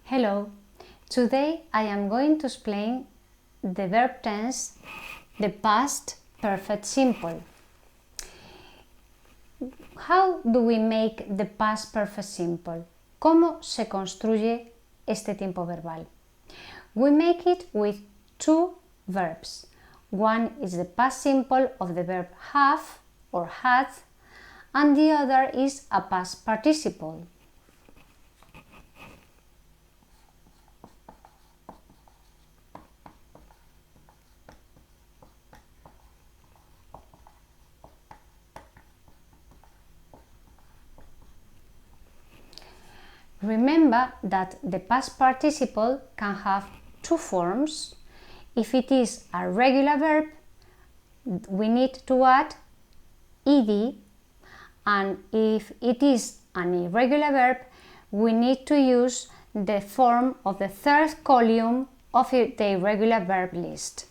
Hello, today I am going to explain the verb tense, the past perfect simple. How do we make the past perfect simple? ¿Cómo se construye este tiempo verbal? We make it with two verbs. One is the past simple of the verb have or had, and the other is a past participle. Remember that the past participle can have two forms. If it is a regular verb, we need to add ed, and if it is an irregular verb, we need to use the form of the third column of the irregular verb list.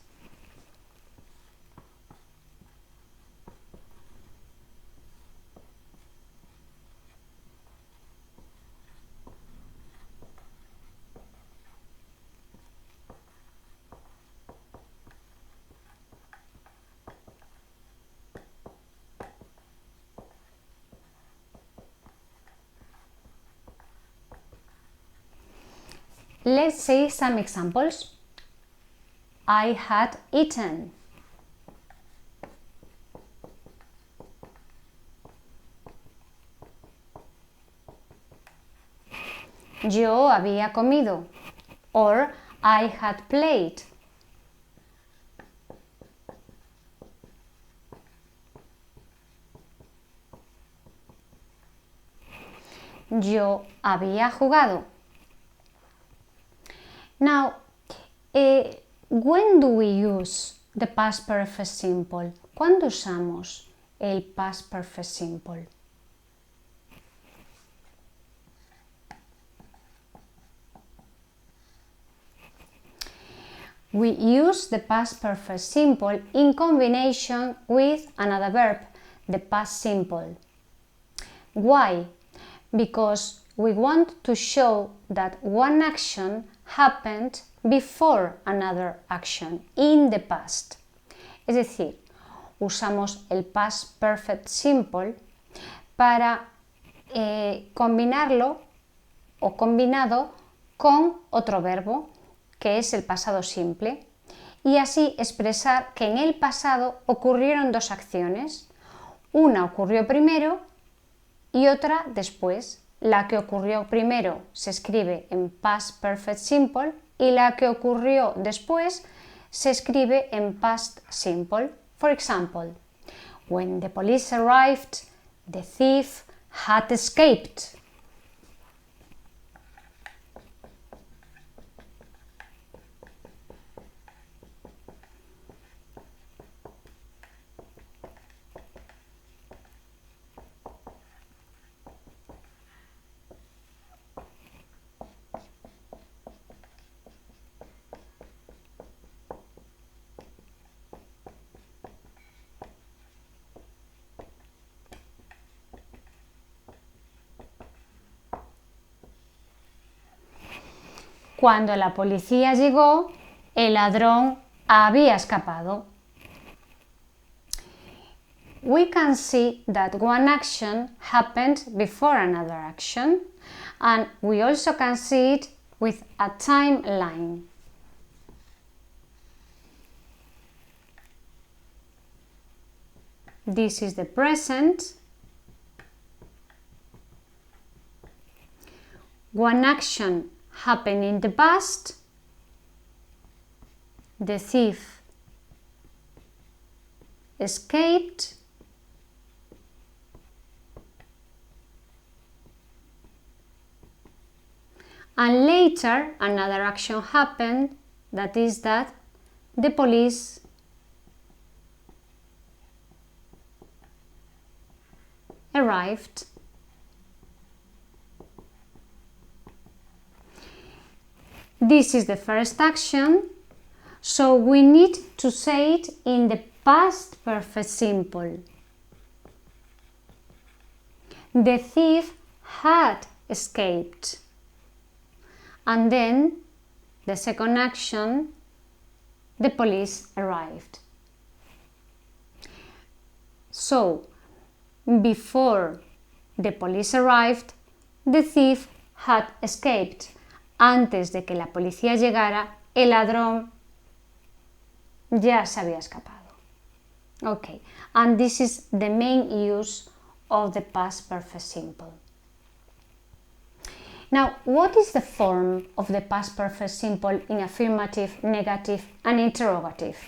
Let's see some examples. I had eaten. Yo había comido. Or I had played. Yo había jugado. Now, when do we use the past perfect simple? ¿Cuándo usamos el past perfect simple? We use the past perfect simple in combination with another verb, the past simple. Why? Because we want to show that one action happened before another action in the past. Es decir, usamos el past perfect simple para combinarlo o combinado con otro verbo, que es el pasado simple, y así expresar que en el pasado ocurrieron dos acciones. Una ocurrió primero y otra después. La que ocurrió primero se escribe en past perfect simple y la que ocurrió después se escribe en past simple. For example, when the police arrived, the thief had escaped. Cuando la policía llegó, el ladrón había escapado. We can see that one action happened before another action, and we also can see it with a timeline. This is the present. One action happened in the past. The thief escaped. And later another action happened, that is that the police arrived. This is the first action, so we need to say it in the past perfect simple. The thief had escaped. and then the second action, the police arrived. So, before the police arrived, the thief had escaped. Antes de que la policía llegara, el ladrón ya se había escapado. Okay, and this is the main use of the past perfect simple. Now, what is the form of the past perfect simple in affirmative, negative, and interrogative?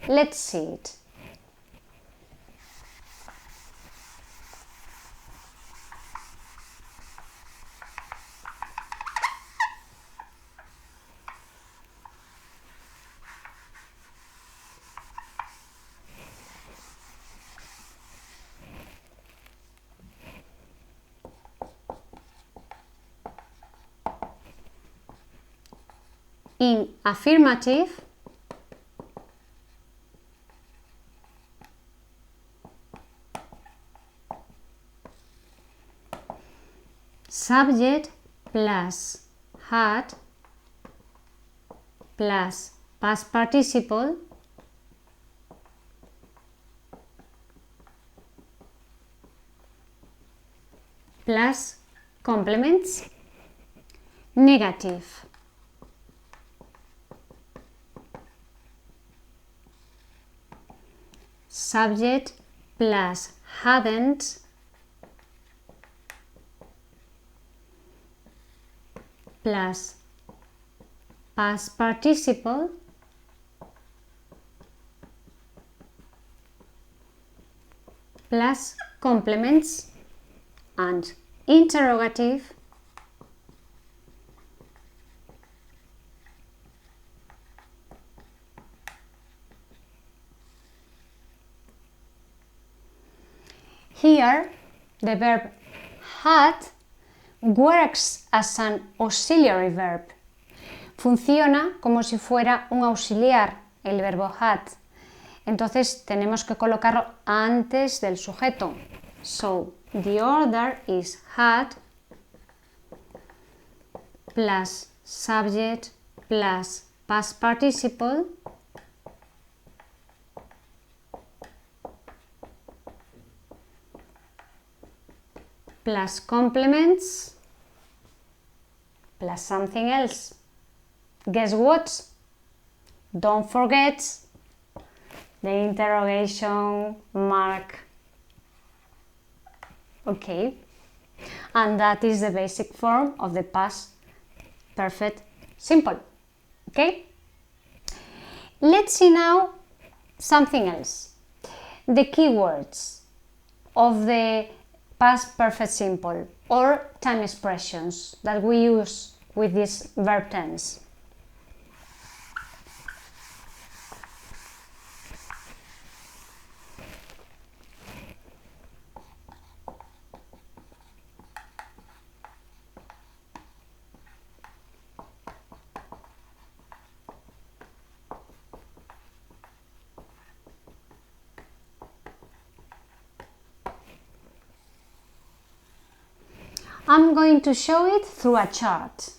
Let's see it. In affirmative, subject plus had plus past participle plus complements. Negative, subject plus hadn't plus past participle plus complements. And interrogative, here the verb had works as an auxiliary verb. Funciona como si fuera un auxiliar, el verbo had. Entonces tenemos que colocarlo antes del sujeto. So, the order is had plus subject plus past participle plus complements plus something else. Guess what? Don't forget the interrogation mark. Okay, and that is the basic form of the past perfect simple. Okay, let's see now something else. The keywords of the past perfect simple or time expressions that we use with this verb tense. I'm going to show it through a chart.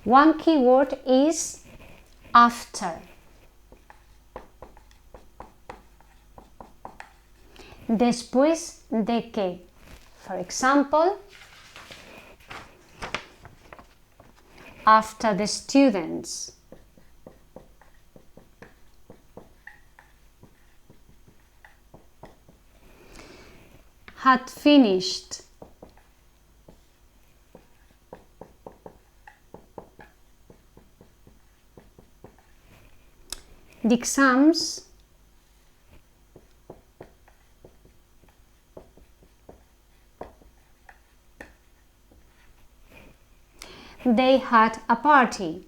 One keyword is after. Después de que. For example, after the students. Had finished. the exams they had a party.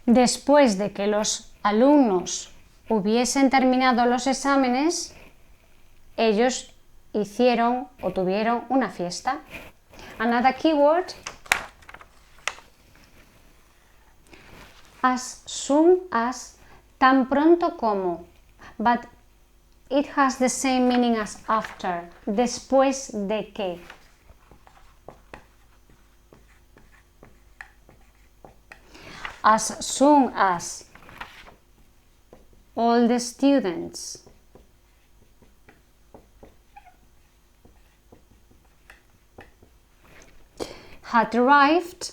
Después de que los alumnos hubiesen terminado los exámenes, ellos hicieron o tuvieron una fiesta. Another keyword, as soon as, tan pronto como, but it has the same meaning as after, después de que. As soon as all the students had arrived,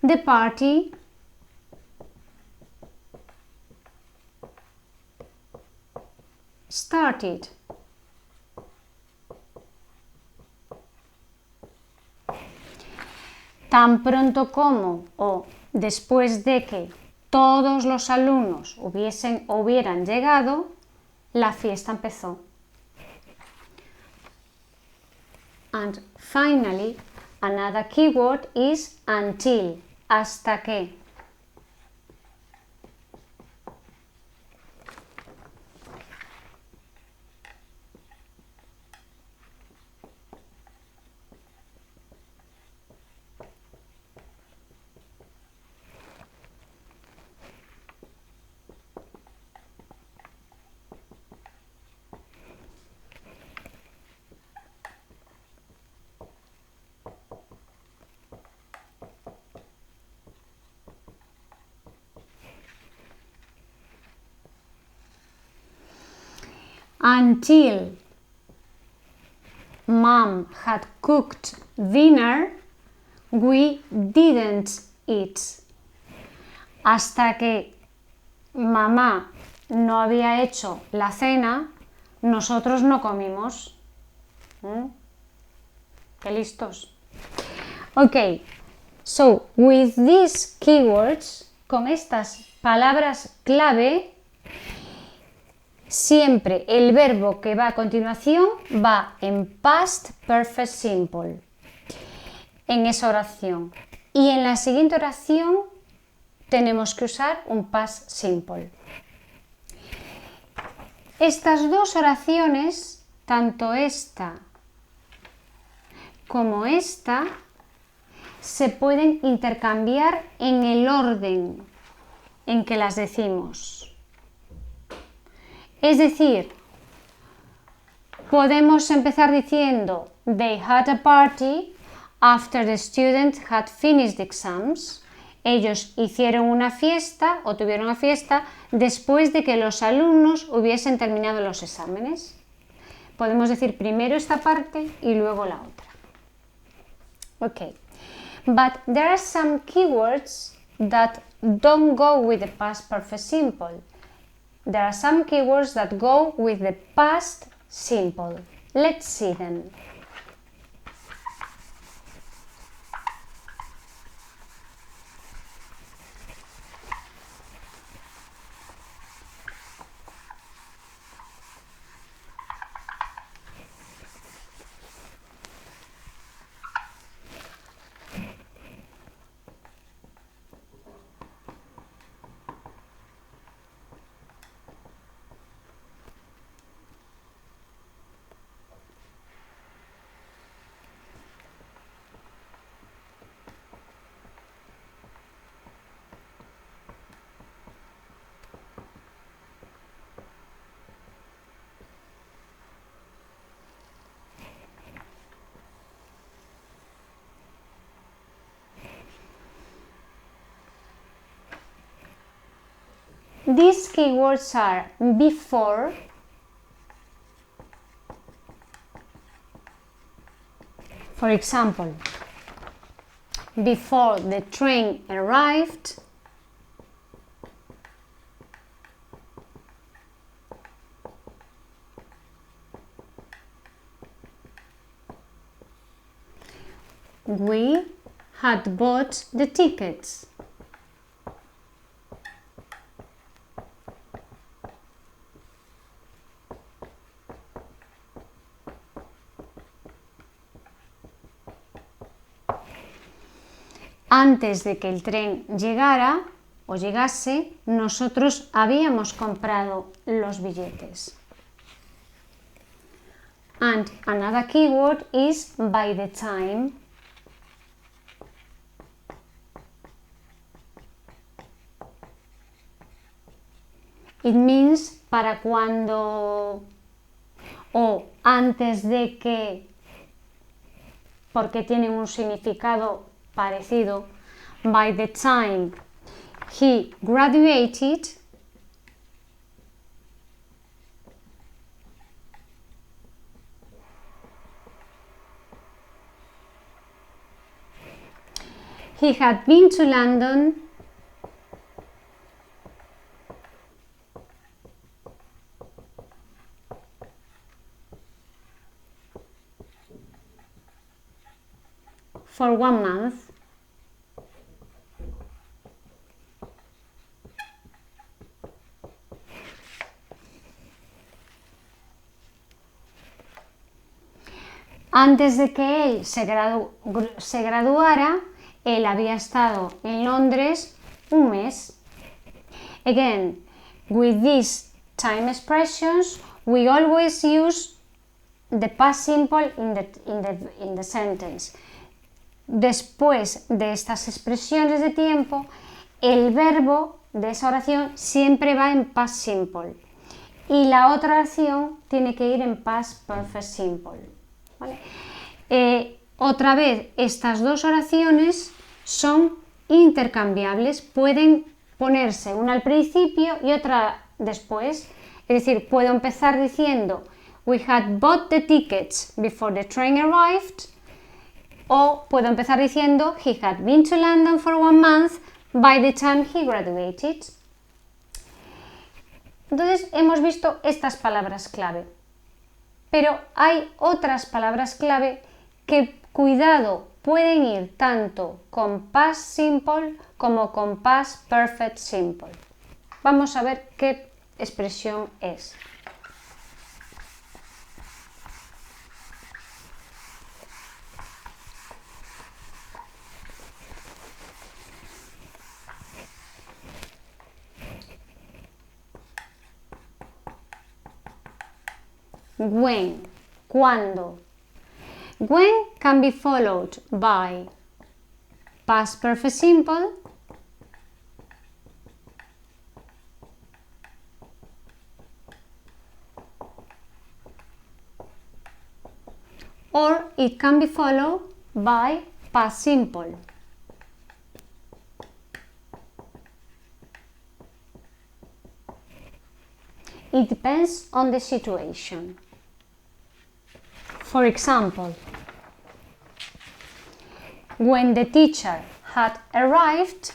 the party started. Tan pronto como o después de que todos los alumnos hubieran llegado, la fiesta empezó. And finally, another keyword is until, hasta que. Until Mom had cooked dinner, we didn't eat. Hasta que mamá no había hecho la cena, nosotros no comimos. ¡Qué listos! Ok, so with these keywords, con estas palabras clave, siempre el verbo que va a continuación va en past perfect simple, en esa oración. Y en la siguiente oración tenemos que usar un past simple. Estas dos oraciones, tanto esta como esta, se pueden intercambiar en el orden en que las decimos. Es decir, podemos empezar diciendo they had a party after the students had finished the exams. Ellos hicieron una fiesta o tuvieron una fiesta después de que los alumnos hubiesen terminado los exámenes. Podemos decir primero esta parte y luego la otra. Okay, but there are some keywords that don't go with the past perfect simple. There are some keywords that go with the past simple. Let's see them. These keywords are before, for example, before the train arrived. We had bought the tickets. Antes de que el tren llegara o llegase, nosotros habíamos comprado los billetes. And another keyword is by the time. It means para cuando o antes de que, porque tienen un significado parecido. By the time he graduated, he had been to London for 1 month. Antes de que él se graduara, él había estado en Londres 1 mes. Again, with these time expressions, we always use the past simple in the sentence. Después de estas expresiones de tiempo, el verbo de esa oración siempre va en past simple y la otra oración tiene que ir en past perfect simple. ¿Vale? Otra vez, estas dos oraciones son intercambiables, pueden ponerse una al principio y otra después. Es decir, puedo empezar diciendo we had bought the tickets before the train arrived, o puedo empezar diciendo he had been to London for 1 month by the time he graduated. Entonces hemos visto estas palabras clave, pero hay otras palabras clave que, cuidado, pueden ir tanto con past simple como con past perfect simple. Vamos a ver qué expresión es. When, cuando. When can be followed by past perfect simple, or it can be followed by past simple. It depends on the situation. For example, when the teacher had arrived,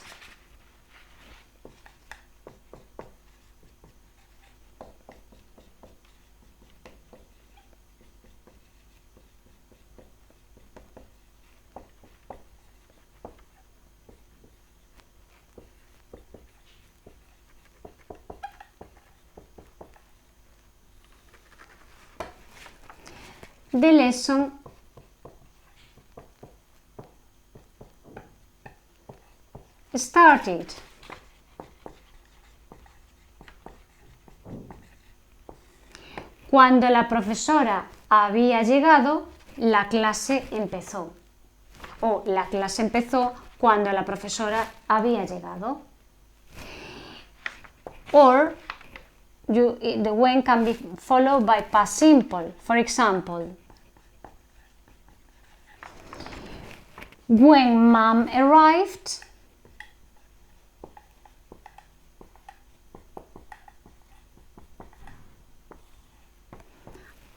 the lesson started. Cuando la profesora había llegado, la clase empezó. O la clase empezó cuando la profesora había llegado. Or the when can be followed by past simple. For example, when mom arrived,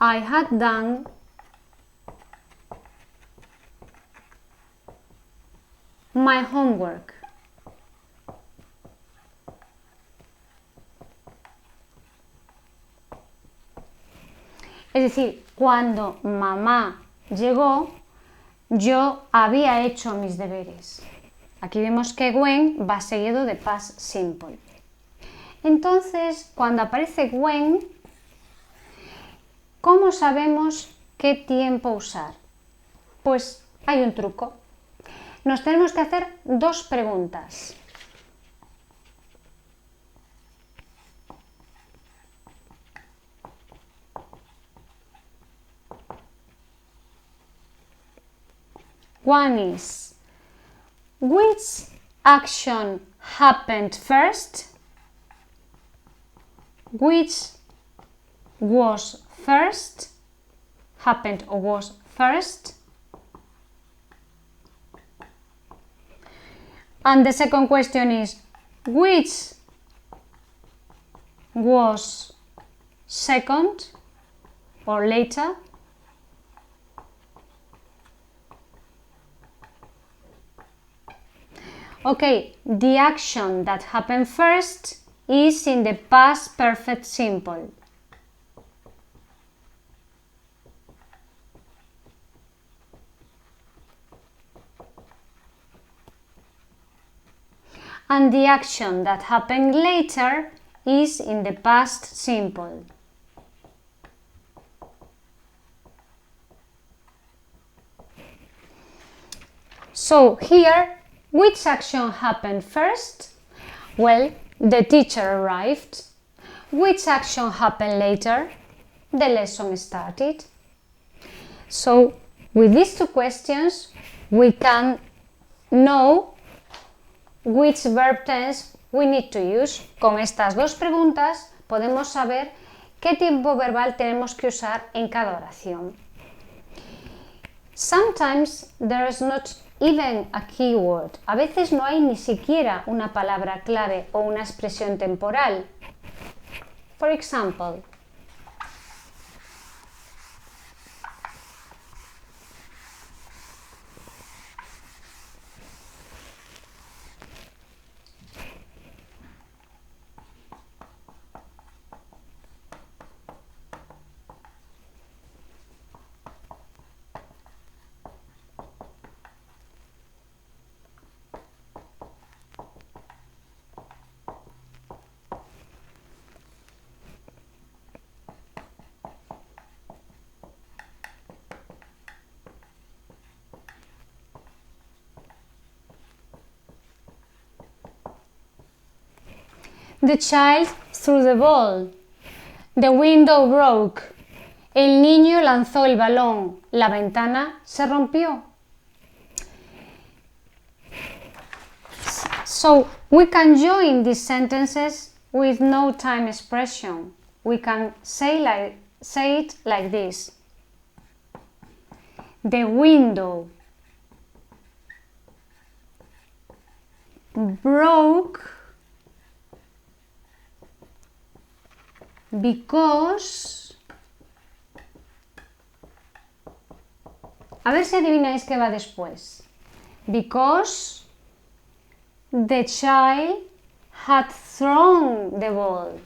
I had done my homework. Es decir, cuando mamá llegó, yo había hecho mis deberes. Aquí vemos que when va seguido de past simple. Entonces, cuando aparece when, ¿cómo sabemos qué tiempo usar? Pues hay un truco. Nos tenemos que hacer dos preguntas. One is, which action happened first? Which was first? Happened or was first? And the second question is, which was second or later? Okay, the action that happened first is in the past perfect simple. And the action that happened later is in the past simple. So here, which action happened first? Well, the teacher arrived. Which action happened later? The lesson started. So, with these two questions, we can know which verb tense we need to use. Con estas dos preguntas podemos saber qué tiempo verbal tenemos que usar en cada oración. Sometimes there is not even a keyword. A veces no hay ni siquiera una palabra clave o una expresión temporal. For example, the child threw the ball. The window broke. El niño lanzó el balón. La ventana se rompió. So we can join these sentences with no time expression. We can say it like this. The window broke because... A ver si adivináis qué va después. Because the child had thrown the ball.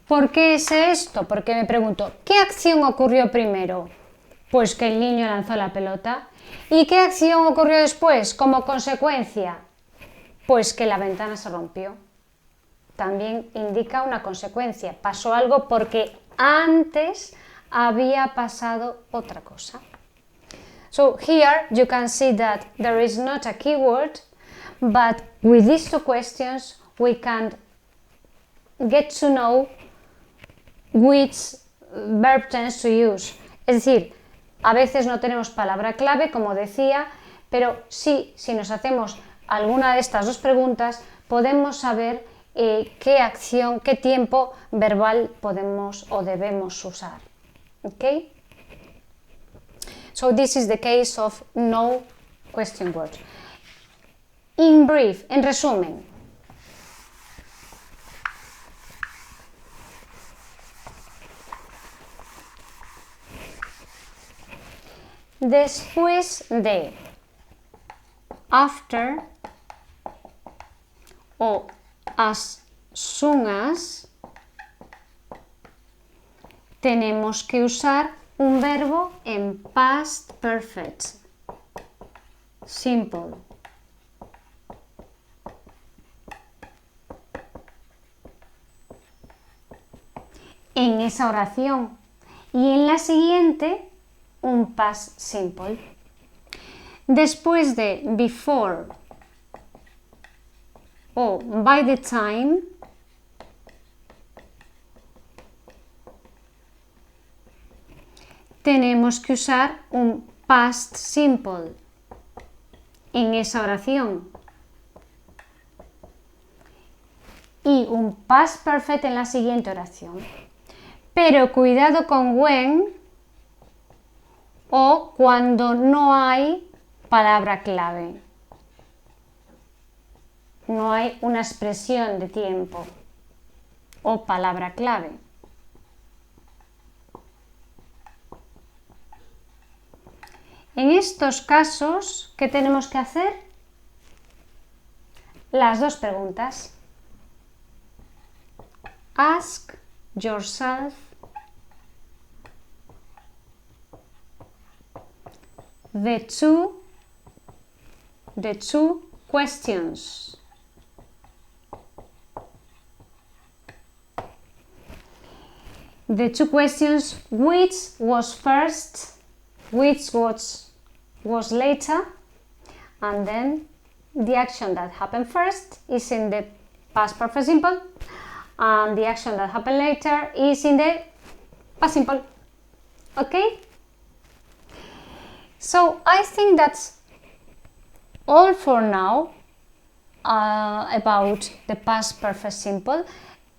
¿Por qué es esto? Porque me pregunto, ¿qué acción ocurrió primero? Pues que el niño lanzó la pelota. ¿Y qué acción ocurrió después como consecuencia? Pues que la ventana se rompió. También indica una consecuencia. Pasó algo porque antes había pasado otra cosa. So here you can see that there is not a keyword, but with these two questions we can get to know which verb tense to use. Es decir, a veces no tenemos palabra clave, como decía, pero sí, si nos hacemos alguna de estas dos preguntas, podemos saber qué acción, qué tiempo verbal podemos o debemos usar. ¿Okay? So this is the case of no question words. In brief, en resumen, después de, after o as soon as, tenemos que usar un verbo en past perfect, simple. En esa oración y en la siguiente un past simple. Después de before o by the time, tenemos que usar un past simple en esa oración y un past perfect en la siguiente oración. Pero cuidado con when o cuando no hay palabra clave. No hay una expresión de tiempo o palabra clave. En estos casos, ¿qué tenemos que hacer? Las dos preguntas. Ask yourself the two questions. The two questions, which was first, which was later, and then the action that happened first is in the past perfect simple, and the action that happened later is in the past simple. Okay? So I think that's all for now about the past perfect simple.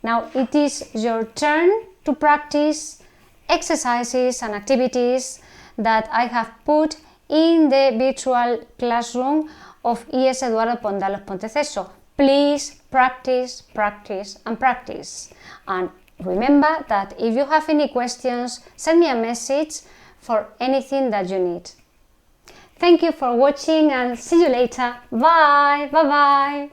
Now it is your turn to practice exercises and activities that I have put in the virtual classroom of IES Eduardo Pondalos Ponteceso. Please practice, practice and practice. And remember that if you have any questions, send me a message for anything that you need. Thank you for watching and see you later. Bye! Bye bye!